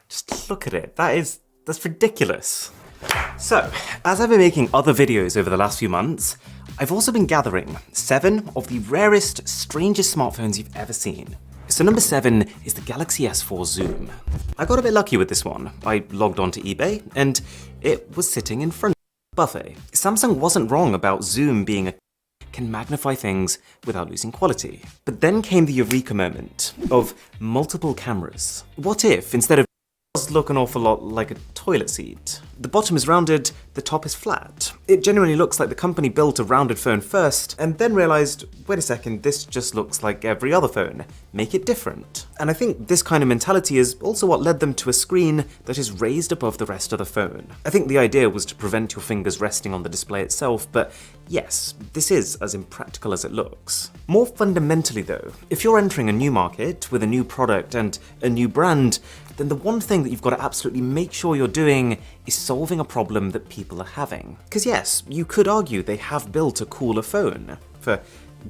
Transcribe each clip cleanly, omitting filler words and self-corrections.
Just look at it. That's ridiculous. So, as I've been making other videos over the last few months, I've also been gathering 7 of the rarest, strangest smartphones you've ever seen. So number 7 is the Galaxy S4 Zoom. I got a bit lucky with this one. I logged onto eBay and it was sitting in front of the buffet. Samsung wasn't wrong about Zoom being can magnify things without losing quality. But then came the eureka moment of multiple cameras. What if, instead of does look an awful lot like a toilet seat? The bottom is rounded, the top is flat. It genuinely looks like the company built a rounded phone first, and then realized, wait a second, this just looks like every other phone. Make it different. And I think this kind of mentality is also what led them to a screen that is raised above the rest of the phone. I think the idea was to prevent your fingers resting on the display itself, but yes, this is as impractical as it looks. More fundamentally though, if you're entering a new market with a new product and a new brand, then the one thing that you've got to absolutely make sure you're doing is solving a problem that people are having. Because yes, you could argue they have built a cooler phone for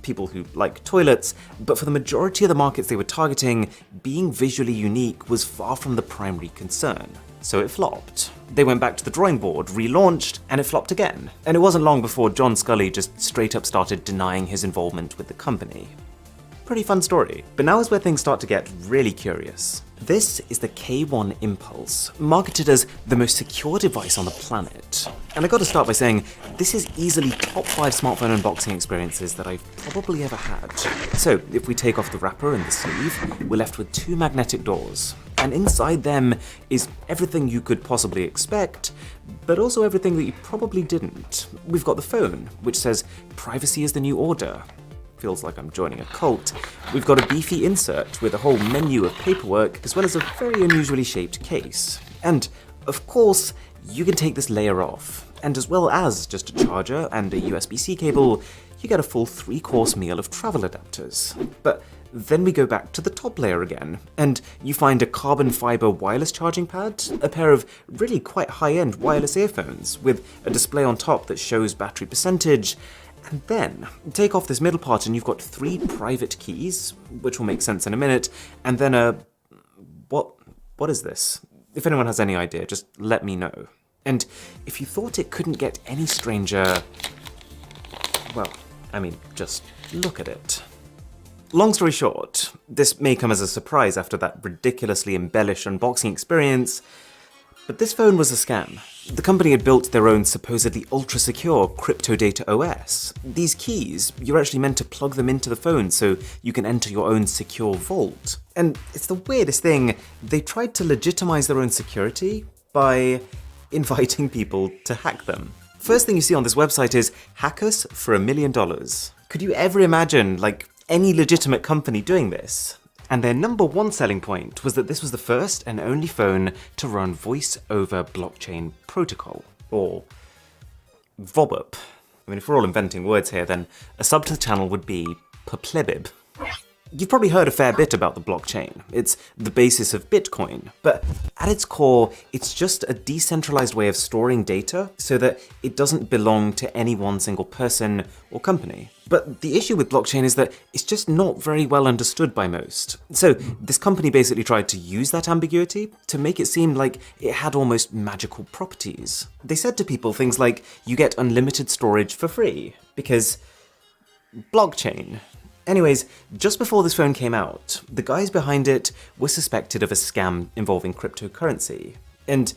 people who like toilets, but for the majority of the markets they were targeting, being visually unique was far from the primary concern. So it flopped. They went back to the drawing board, relaunched, and it flopped again. And it wasn't long before John Scully just straight up started denying his involvement with the company. Pretty fun story. But now is where things start to get really curious. This is the K1 Impulse, marketed as the most secure device on the planet. And I gotta start by saying, this is easily top 5 smartphone unboxing experiences that I've probably ever had. So, if we take off the wrapper and the sleeve, we're left with 2 magnetic doors. And inside them is everything you could possibly expect, but also everything that you probably didn't. We've got the phone, which says, "Privacy is the new order." Feels like I'm joining a cult. We've got a beefy insert with a whole menu of paperwork, as well as a very unusually shaped case. And, of course, you can take this layer off. And as well as just a charger and a USB-C cable, you get a full 3-course meal of travel adapters. But then we go back to the top layer again, and you find a carbon fiber wireless charging pad, a pair of really quite high-end wireless earphones with a display on top that shows battery percentage. And then, take off this middle part and you've got 3 private keys, which will make sense in a minute, and then what is this? If anyone has any idea, just let me know. And if you thought it couldn't get any stranger, well, I mean, just look at it. Long story short, this may come as a surprise after that ridiculously embellished unboxing experience, but this phone was a scam. The company had built their own supposedly ultra-secure crypto data OS. These keys, you're actually meant to plug them into the phone so you can enter your own secure vault. And it's the weirdest thing, they tried to legitimize their own security by inviting people to hack them. First thing you see on this website is, hack us for $1 million. Could you ever imagine, like, any legitimate company doing this? And their number 1 selling point was that this was the first and only phone to run voice over blockchain protocol, or VOBUP. I mean, if we're all inventing words here, then a sub to the channel would be PERPLEBIB. You've probably heard a fair bit about the blockchain. It's the basis of Bitcoin, but at its core, it's just a decentralized way of storing data so that it doesn't belong to any one single person or company. But the issue with blockchain is that it's just not very well understood by most. So this company basically tried to use that ambiguity to make it seem like it had almost magical properties. They said to people things like, you get unlimited storage for free, because blockchain. Anyways, just before this phone came out, the guys behind it were suspected of a scam involving cryptocurrency. And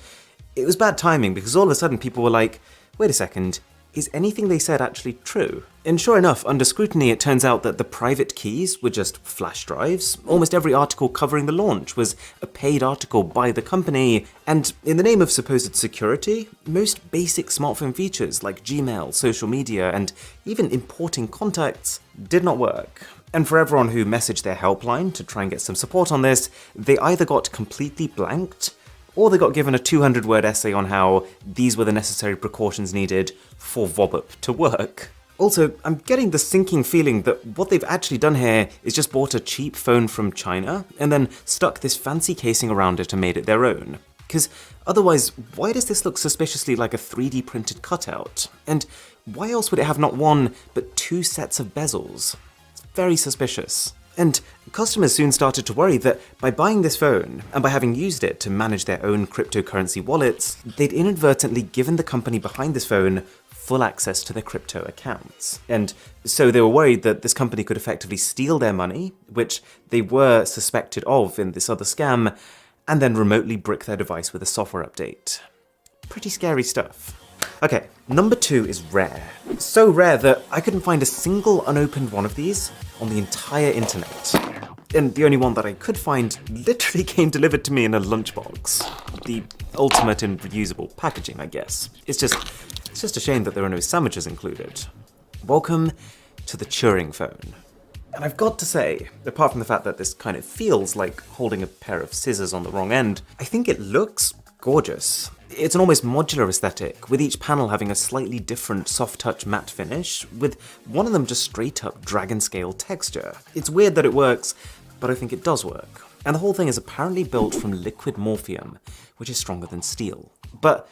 it was bad timing because all of a sudden people were like, wait a second, is anything they said actually true? And sure enough, under scrutiny, it turns out that the private keys were just flash drives. Almost every article covering the launch was a paid article by the company. And in the name of supposed security, most basic smartphone features like Gmail, social media, and even importing contacts did not work. And for everyone who messaged their helpline to try and get some support on this, they either got completely blanked, or they got given a 200-word essay on how these were the necessary precautions needed for VOBUP to work. Also, I'm getting the sinking feeling that what they've actually done here is just bought a cheap phone from China and then stuck this fancy casing around it and made it their own. Because otherwise, why does this look suspiciously like a 3D printed cutout? And why else would it have not 1, but 2 sets of bezels? It's very suspicious. And customers soon started to worry that by buying this phone, and by having used it to manage their own cryptocurrency wallets, they'd inadvertently given the company behind this phone full access to their crypto accounts. And so they were worried that this company could effectively steal their money, which they were suspected of in this other scam, and then remotely brick their device with a software update. Pretty scary stuff. Okay, number 2 is rare. So rare that I couldn't find a single unopened one of these on the entire internet. And the only one that I could find literally came delivered to me in a lunchbox. The ultimate in reusable packaging, I guess. It's just a shame that there are no sandwiches included. Welcome to the Turing phone. And I've got to say, apart from the fact that this kind of feels like holding a pair of scissors on the wrong end, I think it looks gorgeous. It's an almost modular aesthetic, with each panel having a slightly different soft-touch matte finish, with one of them just straight-up dragon-scale texture. It's weird that it works, but I think it does work. And the whole thing is apparently built from liquid morphium, which is stronger than steel. But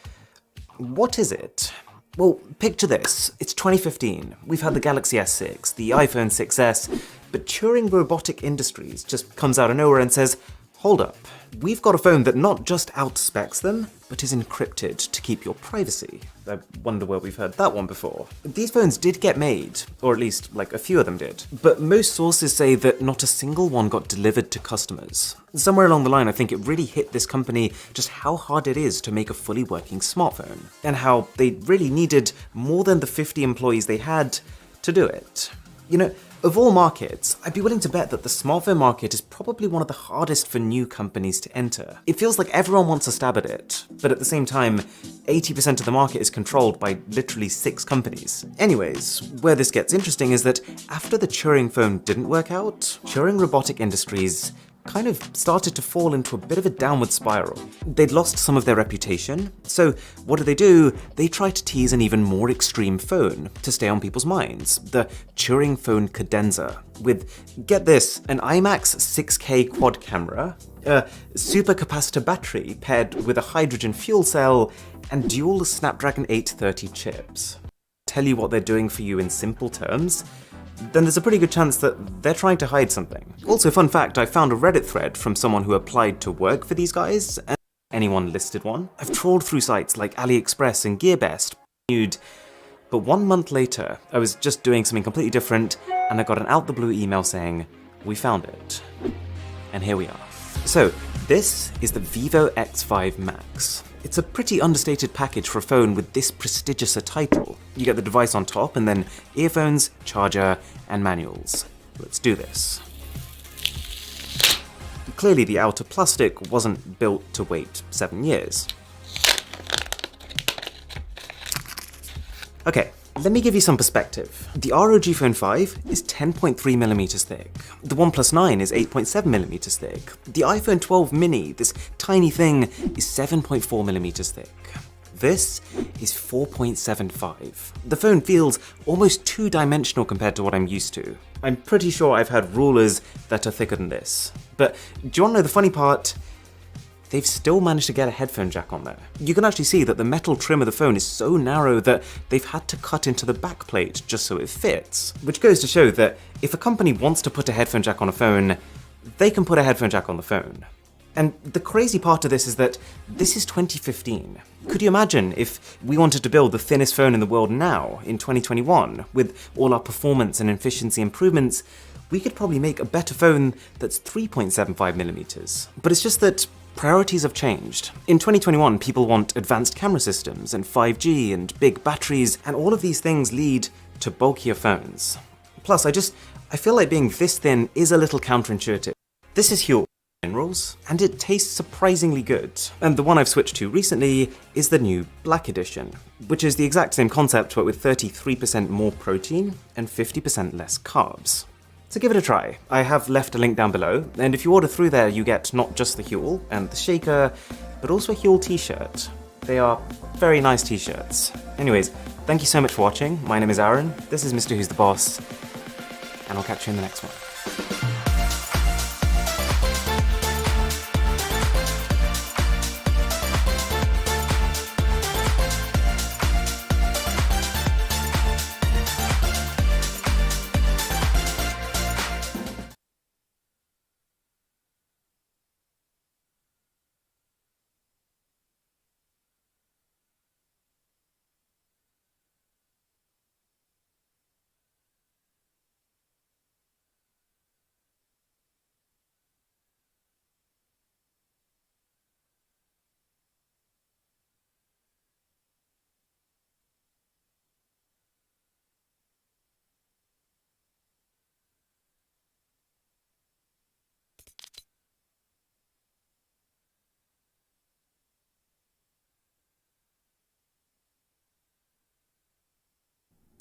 what is it? Well, picture this. It's 2015. We've had the Galaxy S6, the iPhone 6S, but Turing Robotic Industries just comes out of nowhere and says, hold up, we've got a phone that not just outspecs them, but is encrypted to keep your privacy. I wonder where we've heard that one before. These phones did get made, or at least like a few of them did, but most sources say that not a single one got delivered to customers. Somewhere along the line, I think it really hit this company just how hard it is to make a fully working smartphone, and how they really needed more than the 50 employees they had to do it. You know, of all markets, I'd be willing to bet that the smartphone market is probably one of the hardest for new companies to enter. It feels like everyone wants a stab at it, but at the same time, 80% of the market is controlled by literally 6 companies. Anyways, where this gets interesting is that after the Turing phone didn't work out, Turing Robotic Industries kind of started to fall into a bit of a downward spiral. They'd lost some of their reputation, so what do? They try to tease an even more extreme phone to stay on people's minds, the Turing Phone Cadenza, with, get this, an IMAX 6K quad camera, a supercapacitor battery paired with a hydrogen fuel cell, and dual Snapdragon 830 chips. Tell you what they're doing for you in simple terms, then there's a pretty good chance that they're trying to hide something. Also, fun fact, I found a Reddit thread from someone who applied to work for these guys, and anyone listed one. I've trawled through sites like AliExpress and GearBest, but 1 month later, I was just doing something completely different, and I got an out-the-blue email saying, we found it. And here we are. So, this is the Vivo X5 Max. It's a pretty understated package for a phone with this prestigious a title. You get the device on top and then earphones, charger, and manuals. Let's do this. Clearly the outer plastic wasn't built to wait 7 years. Okay, let me give you some perspective. The ROG Phone 5 is 10.3mm thick. The OnePlus 9 is 8.7mm thick. The iPhone 12 mini, this tiny thing, is 7.4mm thick. This is 4.75. The phone feels almost two-dimensional compared to what I'm used to. I'm pretty sure I've had rulers that are thicker than this. But do you want to know the funny part? They've still managed to get a headphone jack on there. You can actually see that the metal trim of the phone is so narrow that they've had to cut into the backplate just so it fits. Which goes to show that if a company wants to put a headphone jack on a phone, they can put a headphone jack on the phone. And the crazy part of this is that this is 2015. Could you imagine if we wanted to build the thinnest phone in the world now, in 2021, with all our performance and efficiency improvements? We could probably make a better phone that's 3.75mm. But it's just that priorities have changed. In 2021, people want advanced camera systems and 5G and big batteries, and all of these things lead to bulkier phones. Plus, I feel like being this thin is a little counterintuitive. This is Huel Minerals, and it tastes surprisingly good. And the one I've switched to recently is the new Black Edition, which is the exact same concept but with 33% more protein and 50% less carbs. So give it a try. I have left a link down below, and if you order through there you get not just the Huel and the shaker, but also a Huel t-shirt. They are very nice t-shirts. Anyways, thank you so much for watching. My name is Aaron, this is Mr. Who's the Boss, and I'll catch you in the next one.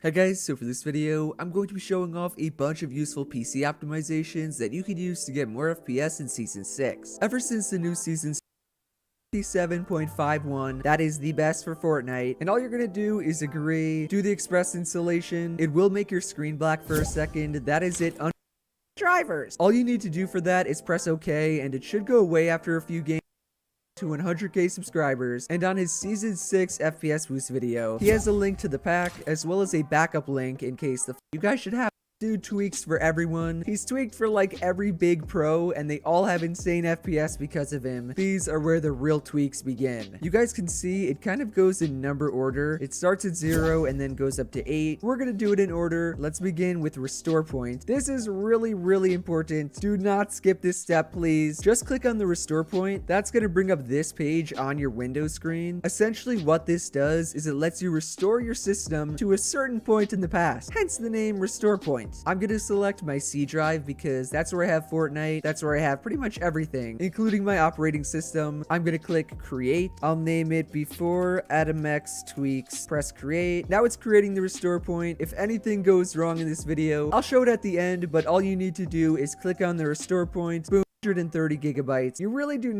Hey guys, so for this video, I'm going to be showing off a bunch of useful PC optimizations that you can use to get more FPS in Season 6. Ever since the new Season 7.51, that is the best for Fortnite, and all you're gonna do is agree, do the express installation, it will make your screen black for a second, that is it. Drivers! All you need to do for that is press OK, and it should go away after a few games to 100k subscribers. And on his Season 6 FPS boost video, he has a link to the pack, as well as a backup link in case you guys should have. Dude tweaks for everyone. He's tweaked for like every big pro, and they all have insane FPS because of him. These are where the real tweaks begin. You guys can see it kind of goes in number order. It starts at 0 and then goes up to 8. We're gonna do it in order. Let's begin with restore point. This is really important. Do not skip this step, please. Just click on the restore point. That's gonna bring up this page on your Windows screen. Essentially what this does is it lets you restore your system to a certain point in the past, hence the name restore point. I'm gonna select my C drive because that's where I have Fortnite. That's where I have pretty much everything, including my operating system. I'm gonna click create. I'll name it before AtomX tweaks. Press create. Now it's creating the restore point. If anything goes wrong in this video, I'll show it at the end, but all you need to do is click on the restore point. Boom, 130 gigabytes. You really do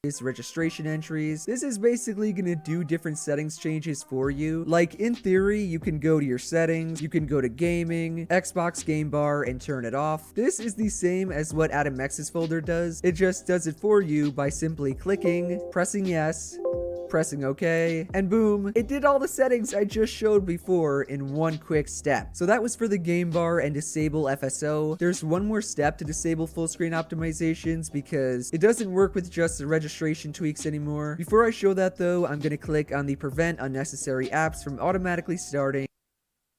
is registration entries. This is basically gonna do different settings changes for you. Like in theory, you can go to your settings, you can go to gaming, Xbox game bar, and turn it off. This is the same as what AtomX's folder does. It just does it for you by simply clicking, pressing yes, pressing OK, and boom, it did all the settings I just showed before in one quick step. So that was for the game bar and disable FSO. There's one more step to disable full screen optimizations because it doesn't work with just the registration tweaks anymore. Before I show that though, I'm gonna click on the prevent unnecessary apps from automatically starting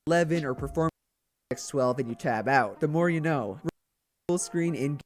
11 or perform X12 and you tab out. The more you know. Full screen in,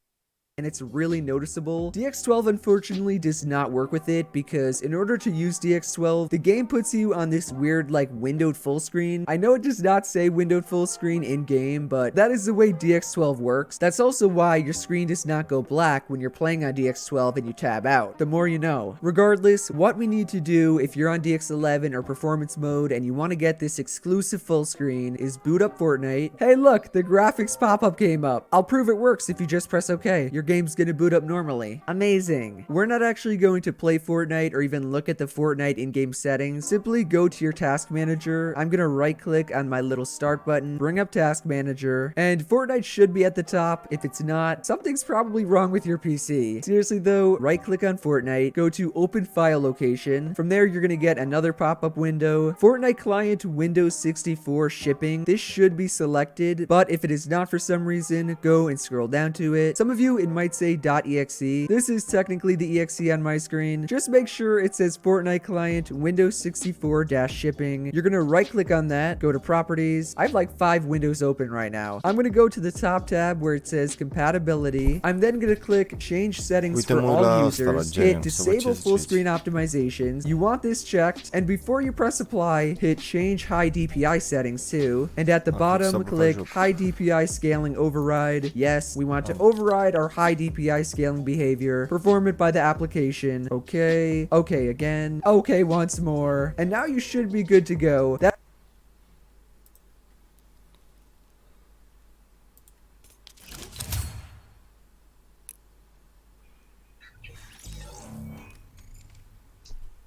and it's really noticeable. DX12 unfortunately does not work with it because in order to use DX12, the game puts you on this weird like windowed full screen. I know it does not say windowed full screen in game, but that is the way DX12 works. That's also why your screen does not go black when you're playing on DX12 and you tab out. The more you know. Regardless, what we need to do if you're on DX11 or performance mode and you want to get this exclusive full screen is boot up Fortnite. Hey look, the graphics pop-up came up. I'll prove it works if you just press OK. Your game's gonna boot up normally. Amazing. We're not actually going to play Fortnite or even look at the Fortnite in-game settings. Simply go to your task manager. I'm gonna right click on my little start button, bring up task manager, and Fortnite should be at the top. If it's not, something's probably wrong with your PC. Seriously though, right click on Fortnite, go to open file location. From there, you're gonna get another pop-up window. Fortnite client Windows 64 shipping. This should be selected, but if it is not for some reason, go and scroll down to it. Some of you, it might say .exe. This is technically the exe on my screen. Just make sure it says Fortnite client Windows 64-shipping. You're gonna right click on that, go to properties. I have like 5 windows open right now. I'm gonna go to the top tab where it says compatibility. I'm then gonna click change settings for all users. Hit disable full screen optimizations. You want this checked, and before you press apply, hit change high DPI settings too. And at the bottom, click high DPI scaling override. Yes, we want to override our high DPI scaling behavior. Perform it by the application. Okay. Okay again. Okay once more. And now you should be good to go.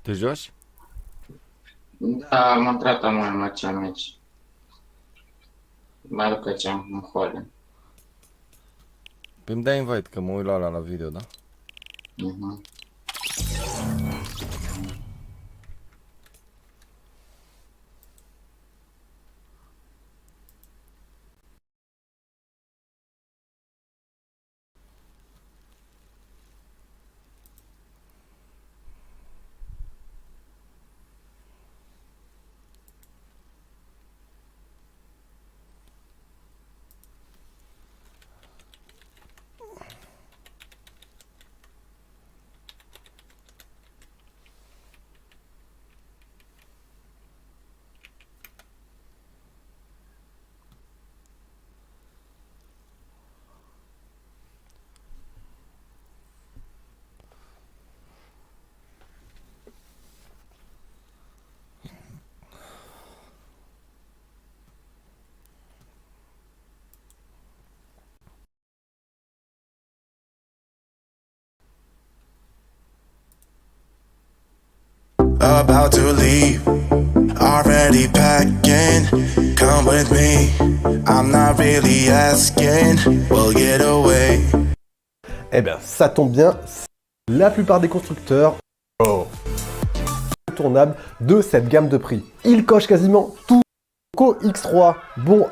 Te joci? Da, am intrat în acea meci. Mai duc aici în hol. Păi îmi dai invite că mă uit la ăla la video, da? Mhm. about to leave. Already packing, come with me. I'm not really asking, we'll get away. Eh bien, ça tombe bien, la plupart des constructeurs tournables de cette gamme de prix. Ils cochent quasiment tout. Poco X3, bon.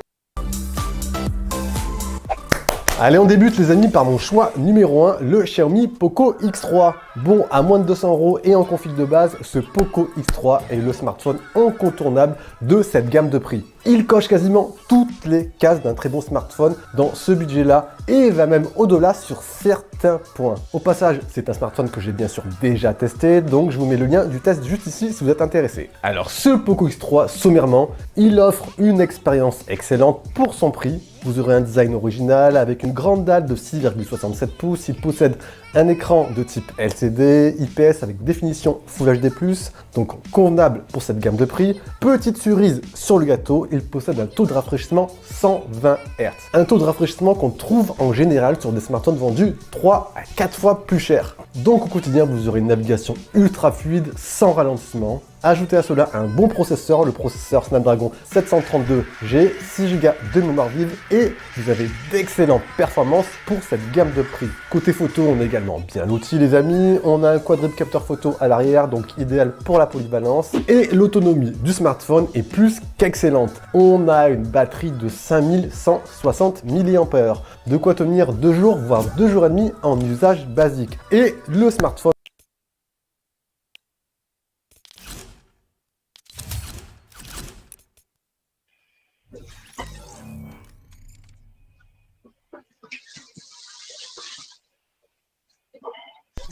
Allez, on débute les amis par mon choix numéro 1, le Xiaomi Poco X3. Bon, à moins de 200 € et en config de base, ce Poco X3 est le smartphone incontournable de cette gamme de prix. Il coche quasiment toutes les cases d'un très bon smartphone dans ce budget-là et va même au-delà sur certains points. Au passage, c'est un smartphone que j'ai bien sûr déjà testé, donc je vous mets le lien du test juste ici si vous êtes intéressé. Alors ce Poco X3, sommairement, il offre une expérience excellente pour son prix. Vous aurez un design original avec une grande dalle de 6,67 pouces. Il possède un écran de type LCD, IPS avec définition Full HD+, donc convenable pour cette gamme de prix. Petite cerise sur le gâteau, il possède un taux de rafraîchissement 120 Hz. Un taux de rafraîchissement qu'on trouve en général sur des smartphones vendus 3 à 4 fois plus cher. Donc au quotidien, vous aurez une navigation ultra fluide, sans ralentissement. Ajoutez à cela un bon processeur, le processeur Snapdragon 732G, 6 Go de mémoire vive et vous avez d'excellentes performances pour cette gamme de prix. Côté photo, on est également bien loti les amis, on a un quadruple capteur photo à l'arrière, donc idéal pour la polyvalence et l'autonomie du smartphone est plus qu'excellente. On a une batterie de 5160 mAh, de quoi tenir 2 jours voire 2 jours et demi en usage basique. Et le smartphone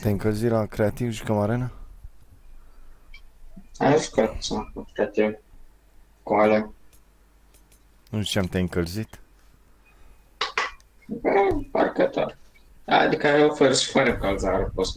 Te-ai încălzit la creativ, jucăm arena? Am jucat să mă creativ cu alea. Nu știam, te-ai încălzit? Parcă tot. Adică eu fără și fără calzare poți să mă